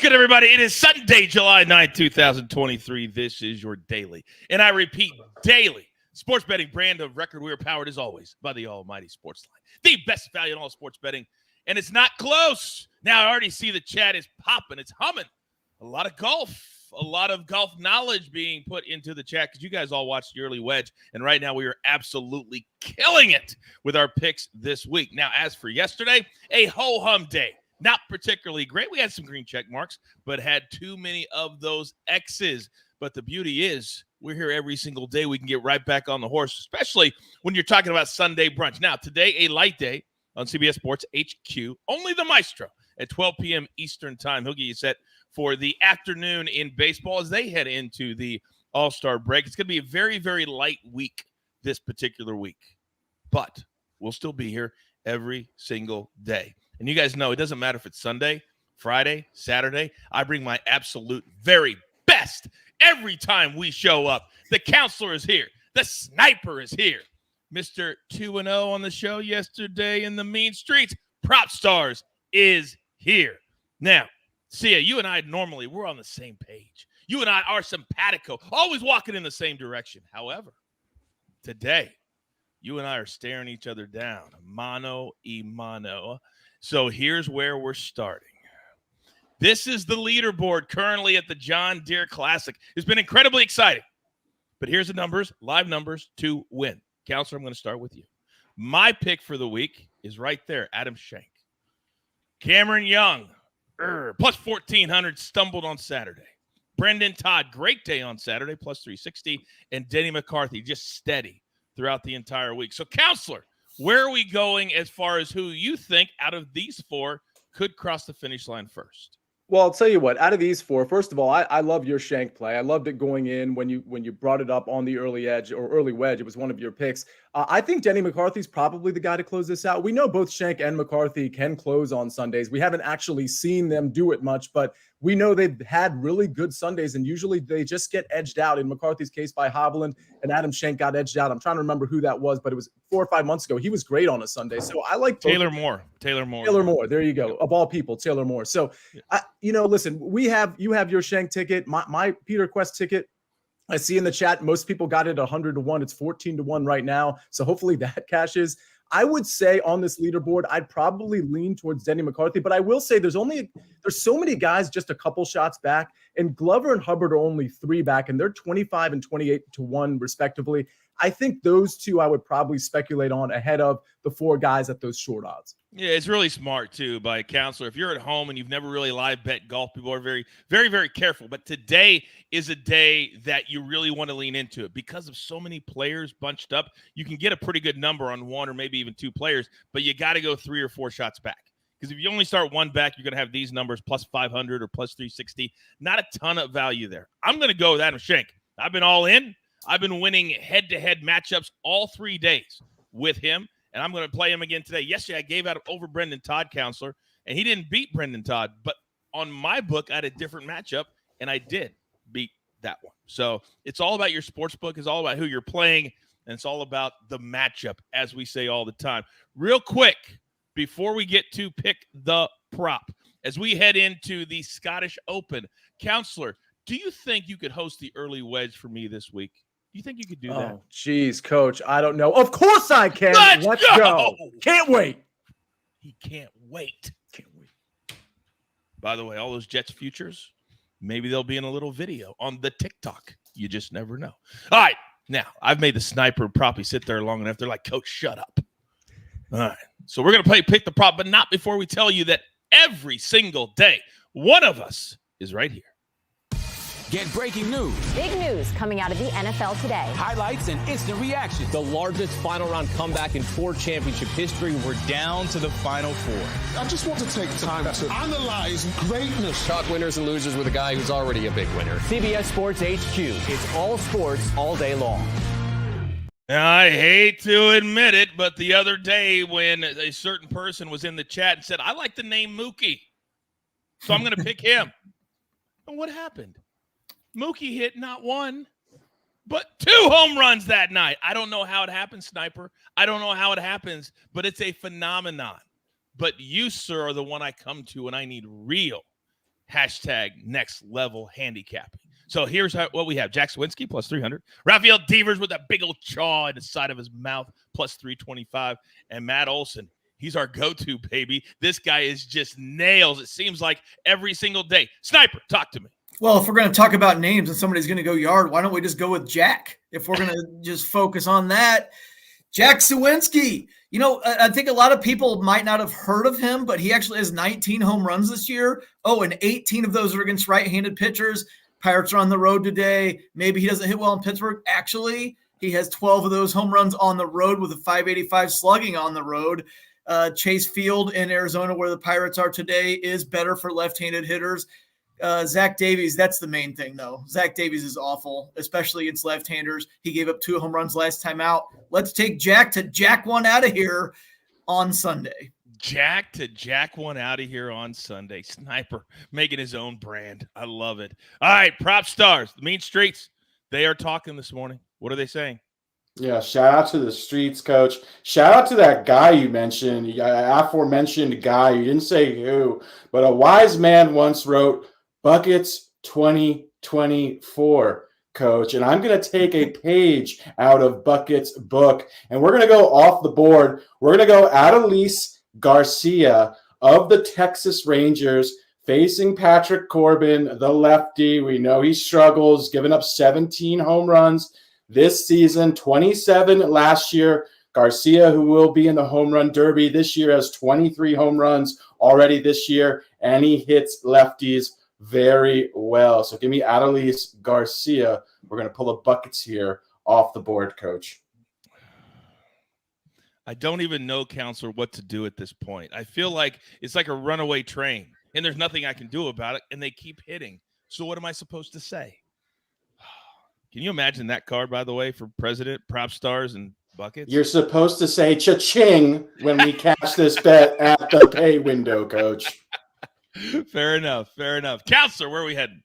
good, everybody? It is Sunday, July 9th, 2023. This is your daily, and I repeat, daily sports betting brand of record. We are powered, as always, by the almighty SportsLine, the best value in all sports betting, and it's not close. Now, I already see the chat is popping. It's humming. A lot of golf knowledge being put into the chat because you guys all watched the early wedge, and right now we are absolutely killing it with our picks this week. Now, as for yesterday, a ho-hum day. Not particularly great. We had some green check marks, but had too many of those X's. But the beauty is we're here every single day. We can get right back on the horse, especially when you're talking about Sunday brunch. Now, today, a light day on CBS Sports HQ. Only the maestro at 12 p.m. Eastern time. He'll get you set for the afternoon in baseball as they head into the All-Star break. It's going to be a very, very light week this particular week. But we'll still be here every single day. And you guys know it doesn't matter if it's Sunday, Friday, Saturday. I bring my absolute very best every time we show up. The counselor is here. The sniper is here. Mr. 2-0 on the show yesterday in the mean streets. Propstarz is here. Now, Sia, you and I normally, we're on the same page. You and I are simpatico, always walking in the same direction. However, today, you and I are staring each other down, mano a mano. So here's where we're starting. This is the leaderboard currently at the John Deere Classic. It's been incredibly exciting. But here's the numbers, live numbers to win. Counselor, I'm going to start with you. My pick for the week is right there, Adam Schenk. Cameron Young, plus 1,400, stumbled on Saturday. Brendan Todd, great day on Saturday, plus 360. And Denny McCarthy, just steady throughout the entire week. So, Counselor, where are we going as far as who you think out of these four could cross the finish line first? Well, I'll tell you what, out of these four, first of all, I love your Shank play. I loved it going in when you brought it up on the early edge or early wedge. It was one of your picks. I think Denny McCarthy's probably the guy to close this out. We know both Shank and McCarthy can close on Sundays. We haven't actually seen them do it much, but we know they've had really good Sundays, and usually they just get edged out. In McCarthy's case by Hovland, and Adam Schenk got edged out. I'm trying to remember who that was, but it was 4 or 5 months ago. He was great on a Sunday. So I like Taylor Moore. Taylor Moore. There you go. Of all people, Taylor Moore. So, listen, you have your Schenk ticket, my Peter Quest ticket. I see in the chat, most people got it 100-1. It's 14-1 right now. So hopefully that cashes. I would say on this leaderboard, I'd probably lean towards Denny McCarthy, but I will say there's so many guys just a couple shots back, and Glover and Hubbard are only 3 back, and they're 25 and 28-1 respectively. I think those two I would probably speculate on ahead of the 4 guys at those short odds. Yeah, it's really smart, too, by a counselor. If you're at home and you've never really live bet golf, people are very, very, very careful. But today is a day that you really want to lean into it. Because of so many players bunched up, you can get a pretty good number on 1 or maybe even 2 players, but you got to go 3 or 4 shots back. Because if you only start 1 back, you're going to have these numbers, plus 500 or plus 360. Not a ton of value there. I'm going to go with Adam Schenk. I've been all in. I've been winning head-to-head matchups all 3 days with him, and I'm going to play him again today. Yesterday, I gave out over Brendan Todd, counselor, and he didn't beat Brendan Todd. But on my book, I had a different matchup, and I did beat that one. So it's all about your sports book. It's all about who you're playing, and it's all about the matchup, as we say all the time. Real quick, before we get to pick the prop, as we head into the Scottish Open, counselor, do you think you could host the early wedge for me this week? Do you think you could do that? Oh, geez, Coach. I don't know. Of course I can. Let's go. Can't wait. He can't wait. Can't wait. By the way, all those Jets futures, maybe they'll be in a little video on the TikTok. You just never know. All right. Now, I've made the sniper probably sit there long enough. They're like, Coach, shut up. All right. So we're going to pick the prop, but not before we tell you that every single day, one of us is right here. Get breaking news. Big news coming out of the NFL today. Highlights and instant reactions. The largest final round comeback in Ford championship history. We're down to the final 4. I just want to take time to analyze greatness. Talk winners and losers with a guy who's already a big winner. CBS Sports HQ. It's all sports all day long. I hate to admit it, but the other day when a certain person was in the chat and said, I like the name Mookie, so I'm going to pick him. And what happened? Mookie hit not 1, but 2 home runs that night. I don't know how it happens, Sniper. I don't know how it happens, but it's a phenomenon. But you, sir, are the one I come to when I need real Next level handicapping. So here's what we have. Jack Sawinski plus 300. Rafael Devers with that big old chaw in the side of his mouth plus 325. And Matt Olson, he's our go-to, baby. This guy is just nails. It seems like every single day. Sniper, talk to me. Well, if we're going to talk about names and somebody's going to go yard, why don't we just go with Jack? If we're going to just focus on that, Jack Sawinski. You know, I think a lot of people might not have heard of him, but he actually has 19 home runs this year. Oh, and 18 of those are against right-handed pitchers. Pirates are on the road today. Maybe he doesn't hit well in Pittsburgh. Actually, he has 12 of those home runs on the road with a 585 slugging on the road. Chase Field in Arizona, where the Pirates are today, is better for left-handed hitters. Zach Davies, that's the main thing, though. Zach Davies is awful, especially against left-handers. He gave up 2 home runs last time out. Let's take Jack to jack one out of here on Sunday. Jack to jack one out of here on Sunday. Sniper making his own brand. I love it. All right, Propstarz, the Mean Streets, they are talking this morning. What are they saying? Yeah, shout out to the streets, Coach. Shout out to that guy you mentioned, aforementioned guy. You didn't say who, but a wise man once wrote, Buckets 2024, Coach. And I'm going to take a page out of Buckets' book, and we're going to go off the board. We're going to go Adolis Garcia of the Texas Rangers facing Patrick Corbin, the lefty. We know he struggles, giving up 17 home runs this season, 27 last year. Garcia, who will be in the home run derby this year, has 23 home runs already this year, and he hits lefties very well. So give me Adolis Garcia. We're going to pull the buckets here off the board, Coach. I don't even know, Counselor, what to do at this point. I feel like it's like a runaway train, and there's nothing I can do about it, and they keep hitting. So what am I supposed to say? Can you imagine that card, by the way, for President, Propstarz, and Buckets? You're supposed to say cha-ching when we cash this bet at the pay window, Coach. Fair enough. Counselor, where are we heading?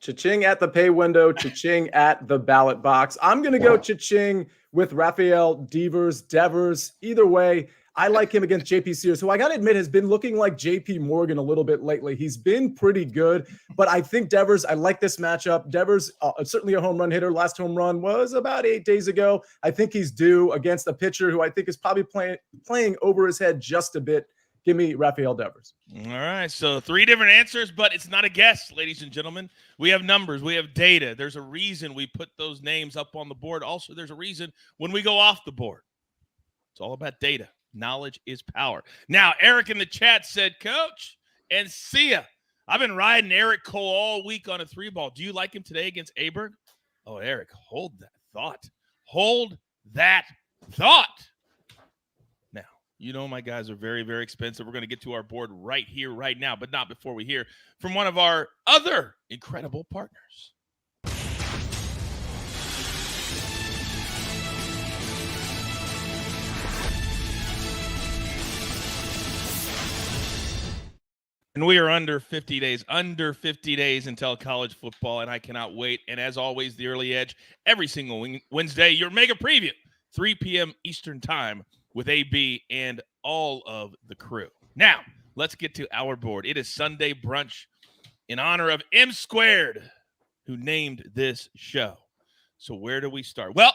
Cha-ching at the pay window, cha-ching at the ballot box. I'm going to go cha-ching with Rafael Devers. Either way, I like him against JP Sears, who I got to admit has been looking like JP Morgan a little bit lately. He's been pretty good, but I think Devers, I like this matchup. Devers, certainly a home run hitter. Last home run was about 8 days ago. I think he's due against a pitcher who I think is probably playing over his head just a bit. Give me Rafael Devers. All right, so 3 different answers, but it's not a guess, ladies and gentlemen. We have numbers. We have data. There's a reason we put those names up on the board. Also, there's a reason when we go off the board. It's all about data. Knowledge is power. Now, Eric in the chat said, Coach and Sia, I've been riding Eric Cole all week on a 3-ball. Do you like him today against Aberg? Oh, Eric, hold that thought. Hold that thought. You know my guys are very, very expensive. We're going to get to our board right here, right now, but not before we hear from one of our other incredible partners. And we are under 50 days until college football, and I cannot wait. And as always, the early edge, every single Wednesday, your mega preview, 3 p.m. Eastern time, with AB and all of the crew. Now, let's get to our board. It is Sunday brunch in honor of M Squared, who named this show. So where do we start? Well,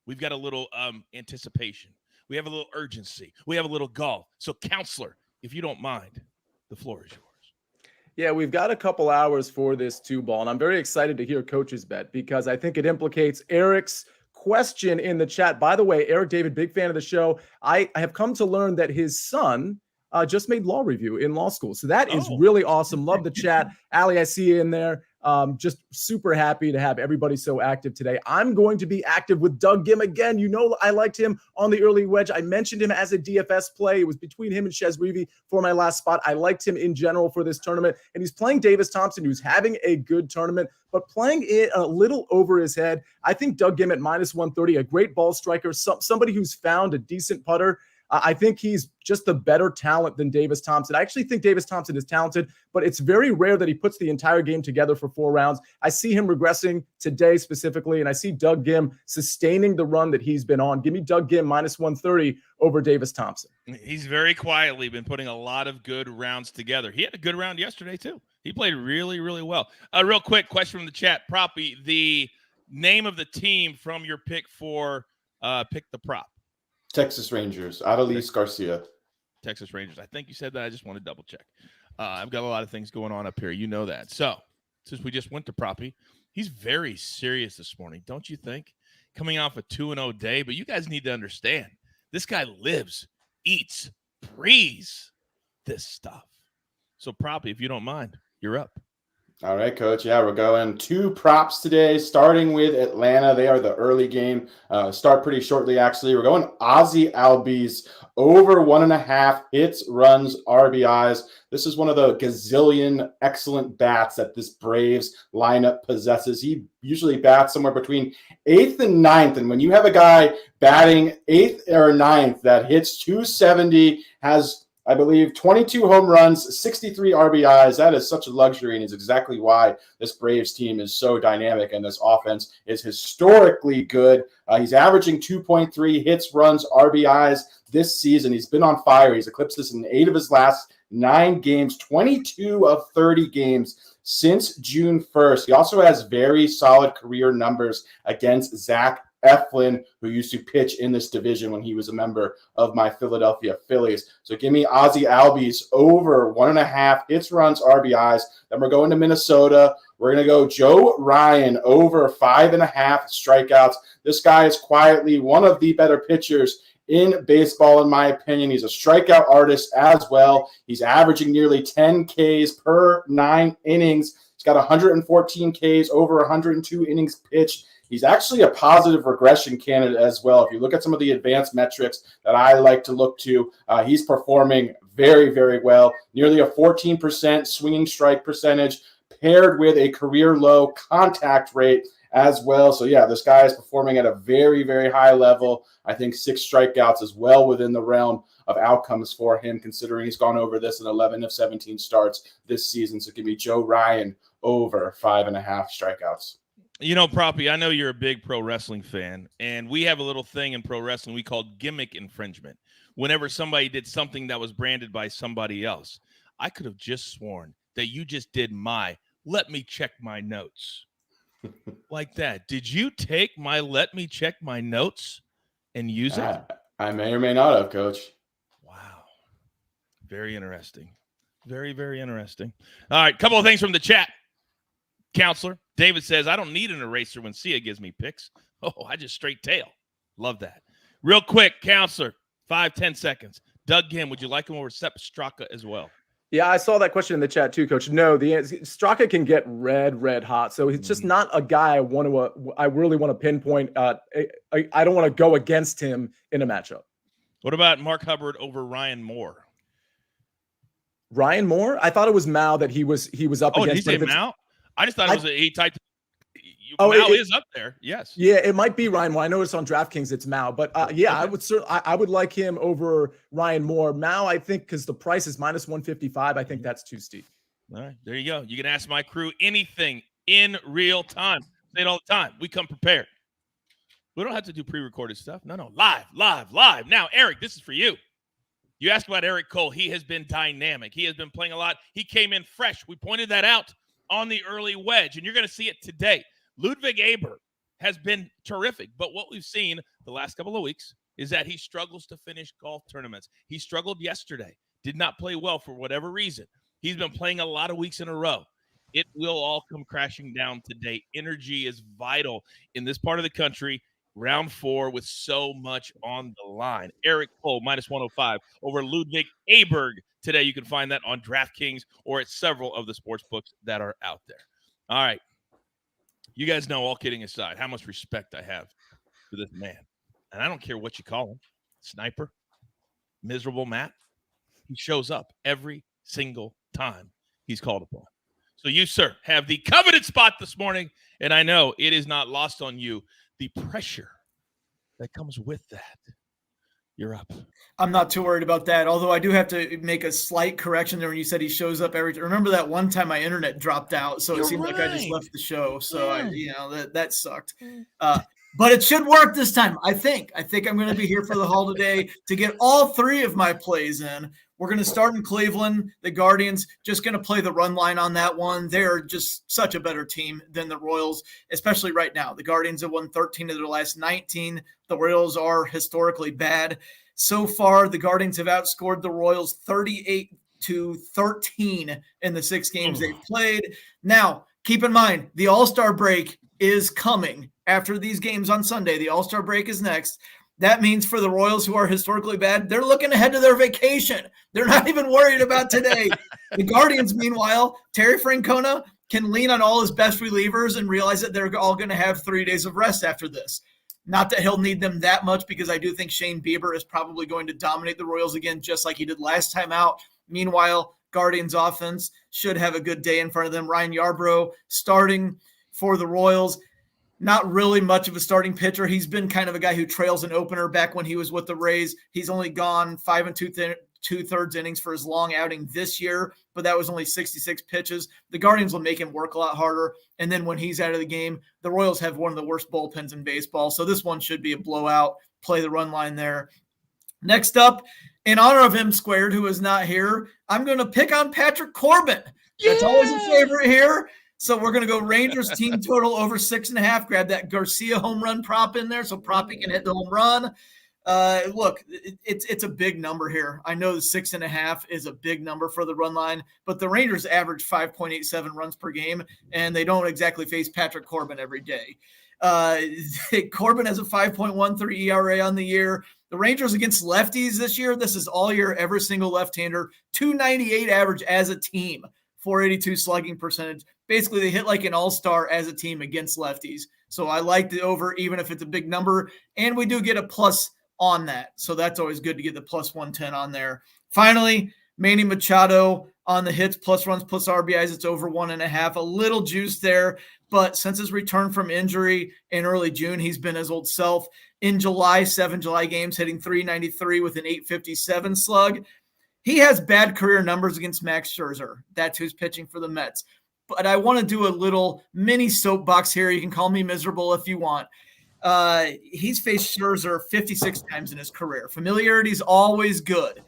we've got a little anticipation. We have a little urgency. We have a little golf. So, Counselor, if you don't mind, the floor is yours. Yeah, we've got a couple hours for this 2-ball, and I'm very excited to hear Coach's bet because I think it implicates Eric's question in the chat. By the way, Eric David, big fan of the show. I have come to learn that his son just made law review in law school. So that is really awesome. Love the chat. Allie, I see you in there. Just super happy to have everybody so active today. I'm going to be active with Doug Gim again. You know, I liked him on the early wedge. I mentioned him as a DFS play. It was between him and Shez Reavie for my last spot. I liked him in general for this tournament. And he's playing Davis Thompson, who's having a good tournament, but playing it a little over his head. I think Doug Gim at -130, a great ball striker, somebody who's found a decent putter. I think he's just the better talent than Davis Thompson. I actually think Davis Thompson is talented, but it's very rare that he puts the entire game together for 4 rounds. I see him regressing today specifically, and I see Doug Gim sustaining the run that he's been on. Give me Doug Gim -130 over Davis Thompson. He's very quietly been putting a lot of good rounds together. He had a good round yesterday, too. He played really, really well. Real quick question from the chat. Proppy, the name of the team from your pick for pick the prop. Texas Rangers, Adolis Garcia. Texas Rangers. I think you said that. I just want to double check. I've got a lot of things going on up here. You know that. So since we just went to Proppy, he's very serious this morning, don't you think? Coming off a 2-0 day, but you guys need to understand, this guy lives, eats, breathes this stuff. So Proppy, if you don't mind, you're up. All right, Coach. Yeah, we're going 2 props today, starting with Atlanta. They are the early game. Start pretty shortly, actually. We're going Ozzie Albies over 1.5 hits, runs, RBIs. This is one of the gazillion excellent bats that this Braves lineup possesses. He usually bats somewhere between 8th and 9th. And when you have a guy batting 8th or 9th that hits 270, has I believe 22 home runs, 63 RBIs. That is such a luxury, and is exactly why this Braves team is so dynamic, and this offense is historically good. He's averaging 2.3 hits, runs, RBIs this season. He's been on fire. He's eclipsed this in 8 of his last 9 games, 22 of 30 games since June 1st. He also has very solid career numbers against Zach Eflin, who used to pitch in this division when he was a member of my Philadelphia Phillies. So give me Ozzie Albies over 1.5 hits, runs, RBIs. Then we're going to Minnesota. We're going to go Joe Ryan over 5.5 strikeouts. This guy is quietly one of the better pitchers in baseball, in my opinion. He's a strikeout artist as well. He's averaging nearly 10 Ks per 9 innings. He's got 114 Ks, over 102 innings pitched. He's actually a positive regression candidate as well. If you look at some of the advanced metrics that I like to look to, he's performing very, very well. Nearly a 14% swinging strike percentage paired with a career low contact rate as well. So, yeah, this guy is performing at a very, very high level. I think 6 strikeouts is well within the realm of outcomes for him, considering he's gone over this in 11 of 17 starts this season. So give me Joe Ryan over 5.5 strikeouts. You know, Proppy, I know you're a big pro wrestling fan, and we have a little thing in pro wrestling we call gimmick infringement. Whenever somebody did something that was branded by somebody else, I could have just sworn that you just did my let me check my notes like that. Did you take my let me check my notes and use it? I may or may not have, Coach. Wow. Very interesting. Very, very interesting. All right, couple of things from the chat. Counselor David says, I don't need an eraser when Sia gives me picks. Oh, I just straight tail. Love that. Real quick, Counselor, 5-10 seconds. Doug Gim, would you like him over Sepp Straka as well? Yeah, I saw that question in the chat too, Coach. No, Straka can get red hot. So he's just not a guy I really want to pinpoint. I don't want to go against him in a matchup. What about Mark Hubbard over Ryan Moore? Ryan Moore? I thought it was Mao that he was up against. Oh, did he say Mao? I just thought it was he typed. Mao is up there. Yes. Yeah, it might be Ryan Moore. I noticed on DraftKings it's Mao, but yeah, okay. I would like him over Ryan Moore. Mao, I think, because the price is -155. I think that's too steep. All right, there you go. You can ask my crew anything in real time. Say it all the time. We come prepared. We don't have to do pre-recorded stuff. No, live. Now, Eric, this is for you. You asked about Eric Cole. He has been dynamic. He has been playing a lot. He came in fresh. We pointed that out on the early wedge, and you're going to see it today. Ludwig Aberg has been terrific, but what we've seen the last couple of weeks is that he struggles to finish golf tournaments. He struggled yesterday, did not play well for whatever reason. He's been playing a lot of weeks in a row. It will all come crashing down today. Energy is vital in this part of the country. Round 4 with so much on the line. Eric Cole, -105 over Ludwig Aberg. Today, you can find that on DraftKings or at several of the sports books that are out there. All right. You guys know, all kidding aside, how much respect I have for this man. And I don't care what you call him. Sniper, miserable Matt. He shows up every single time he's called upon. So you, sir, have the coveted spot this morning. And I know it is not lost on you the pressure that comes with that. You're up. I'm not too worried about that, although I do have to make a slight correction there when you said he shows up every – remember that one time my internet dropped out, so it seemed like I just left the show. So, that sucked. But it should work this time, I think. I think I'm going to be here for the haul today to get all 3 of my plays in. We're going to start in Cleveland. The Guardians just going to play the run line on that one. They're just such a better team than the Royals, especially right now. The Guardians have won 13 of their last 19. The Royals are historically bad. So far, the Guardians have outscored the Royals 38-13 in the 6 games they've played. Now, keep in mind, the All-Star break is coming after these games on Sunday. The All-Star break is next. That means for the Royals, who are historically bad, they're looking ahead to their vacation. They're not even worried about today. The Guardians, meanwhile, Terry Francona can lean on all his best relievers and realize that they're all going to have 3 days of rest after this. Not that he'll need them that much, because I do think Shane Bieber is probably going to dominate the Royals again, just like he did last time out. Meanwhile, Guardians offense should have a good day in front of them. Ryan Yarbrough starting for the Royals. Not really much of a starting pitcher. He's been kind of a guy who trails an opener back when he was with the Rays. He's only gone 5 2/3 innings for his long outing this year, but that was only 66 pitches. The Guardians will make him work a lot harder. And then when he's out of the game, the Royals have one of the worst bullpens in baseball. So this one should be a blowout. Play the run line there. Next up, in honor of M Squared, who is not here, I'm going to pick on Patrick Corbin. That's always a favorite here. So we're going to go Rangers team total over 6.5. Grab that Garcia home run prop in there so Proppy can hit the home run. Look, it's a big number here. I know the 6.5 is a big number for the run line, but the Rangers average 5.87 runs per game, and they don't exactly face Patrick Corbin every day. Corbin has a 5.13 ERA on the year. The Rangers against lefties this year, this is all year, every single left-hander, 298 average as a team, 482 slugging percentage. Basically, they hit like an all-star as a team against lefties. So I like the over, even if it's a big number. And we do get a plus on that. So that's always good to get the plus 110 on there. Finally, Manny Machado on the hits, plus runs, plus RBIs. It's over 1.5. A little juice there. But since his return from injury in early June, he's been his old self. In July, 7 July games, hitting .393 with an .857 slug. He has bad career numbers against Max Scherzer. That's who's pitching for the Mets. But I want to do a little mini soapbox here. You can call me miserable if you want. He's faced Scherzer 56 times in his career. Familiarity is always good.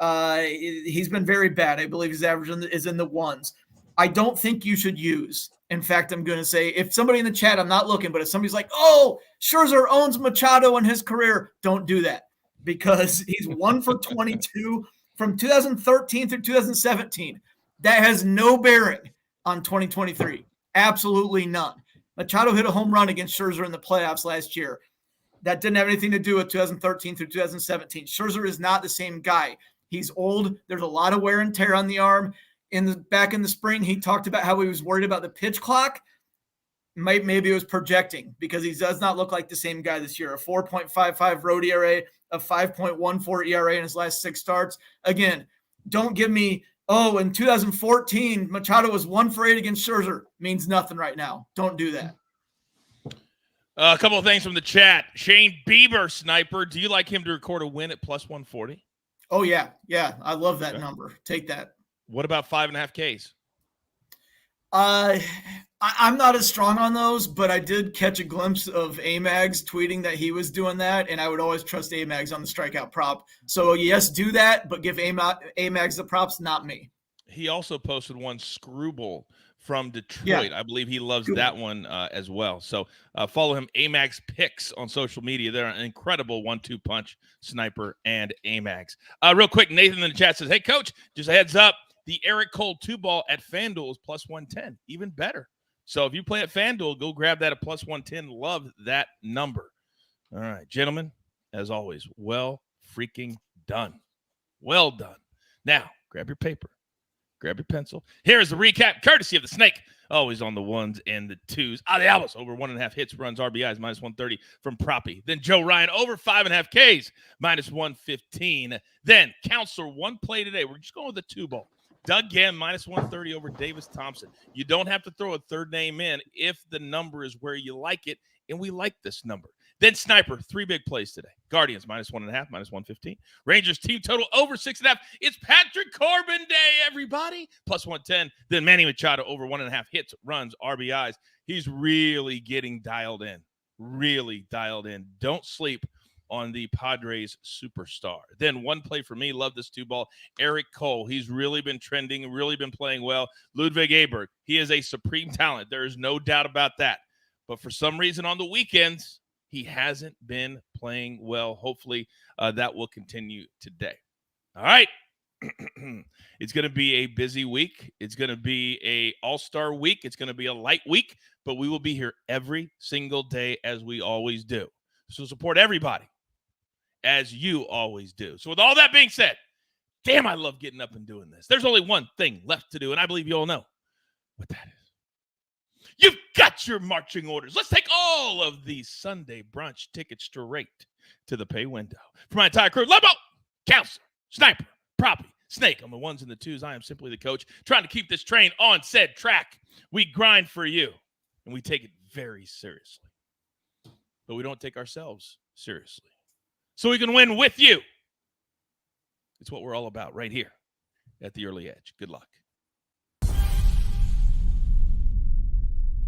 He's been very bad. I believe his average is in the ones. I don't think you should use. In fact, I'm going to say, if somebody in the chat, I'm not looking, but if somebody's like, oh, Scherzer owns Machado in his career, don't do that, because he's 1 for 22 from 2013 through 2017. That has no bearing on 2023. Absolutely none. Machado hit a home run against Scherzer in the playoffs last year. That didn't have anything to do with 2013 through 2017. Scherzer is not the same guy. He's old. There's a lot of wear and tear on the arm. Back in the spring, he talked about how he was worried about the pitch clock. Maybe it was projecting, because he does not look like the same guy this year. A 4.55 road ERA, a 5.14 ERA in his last 6 starts. Again, don't give me, oh, in 2014, Machado was 1 for 8 against Scherzer. Means nothing right now. Don't do that. A couple of things from the chat. Shane Bieber, Sniper. Do you like him to record a win at plus 140? Oh, yeah. Yeah, I love that number. Take that. What about 5.5 Ks? I'm not as strong on those, but I did catch a glimpse of Amags tweeting that he was doing that, and I would always trust Amags on the strikeout prop. So, yes, do that, but give Amags the props, not me. He also posted one, Screwball from Detroit. I believe he loves that one as well. So follow him, Amags Picks, on social media. They're an incredible 1-2 punch, Sniper and Amags. Real quick, Nathan in the chat says, hey, Coach, just a heads up. The Eric Cole 2-ball at FanDuel is plus 110, even better. So if you play at FanDuel, go grab that at plus 110. Love that number. All right, gentlemen, as always, well freaking done. Well done. Now, grab your paper. Grab your pencil. Here is the recap, courtesy of the Snake. Always on the 1s and the 2s. Ali Albus, over 1.5 hits, runs, RBIs, minus 130 from Proppy. Then Joe Ryan, over 5.5 Ks, minus 115. Then Counselor, one play today. We're just going with the 2-ball. Doug Gam, minus 130 over Davis Thompson. You don't have to throw a third name in if the number is where you like it, and we like this number. Then Sniper, 3 big plays today. Guardians, minus 1.5, minus 115. Rangers, team total over 6.5. It's Patrick Corbin Day, everybody. Plus 110. Then Manny Machado, over 1.5 hits, runs, RBIs. He's really getting dialed in. Really dialed in. Don't sleep on the Padres superstar. Then one play for me, love this 2-ball, Eric Cole. He's really been trending, really been playing well. Ludwig Ebert, he is a supreme talent. There is no doubt about that. But for some reason on the weekends, he hasn't been playing well. Hopefully that will continue today. All right. It's going to be a busy week. It's going to be a all-star week. It's going to be a light week, but we will be here every single day as we always do. So support everybody as you always do. So with all that being said, damn, I love getting up and doing this. There's only one thing left to do, and I believe you all know what that is. You've got your marching orders. Let's take all of these Sunday brunch tickets straight to the pay window. For my entire crew, Lobo, Counselor, Sniper, Proppy, Snake on the ones and the twos. I am simply the coach, trying to keep this train on said track. We grind for you, and we take it very seriously. But we don't take ourselves seriously. So we can win with you. It's what we're all about right here at the Early Edge. Good luck.